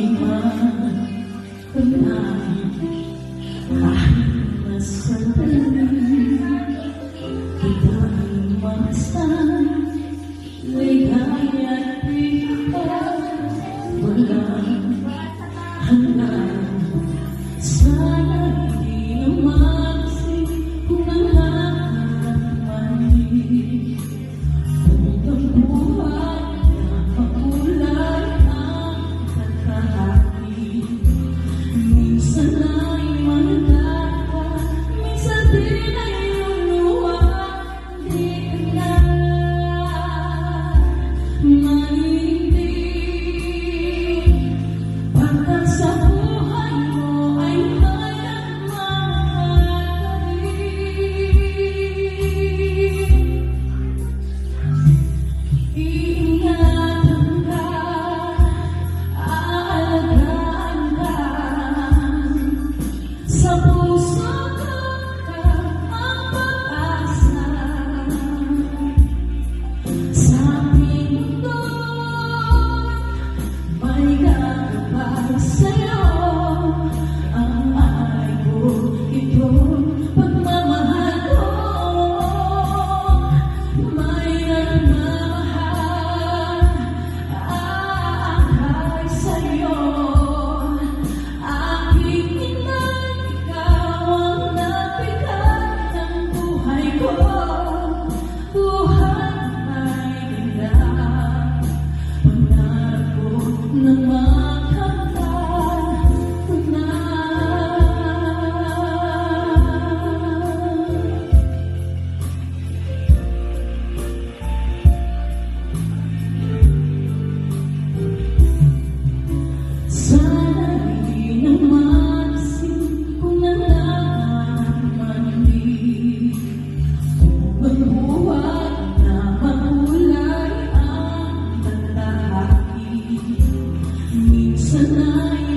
sana'y matanahin kahit masandali. Kita ay mahastan, ligaya't bigyan, walang hanggan. Sana di na magsing kung ang lahat mali. Kung ang buhay na makulay ang katahati. Minsan ay mandata, minsan din ay luluwa. Di ka na manindig, pagkat sa buhay mo ay mayroong magaling. Iingatan ka, aalagaan ka, sa puso ka ang pag-asa. Sa ating mundo may gagabay sa'yo, ang alay ko, ito'y pagmamahal ko. May nagmamahal, aakay sa'yo. Aking inay, ikaw ang nabigat ng buhay ko. Buhay ay ganda, pangarap ko na makamtan ko na. Sana di na magsing kung nalaman mali. Kung ang buhay na makulay ang tatahaki. Minsan ay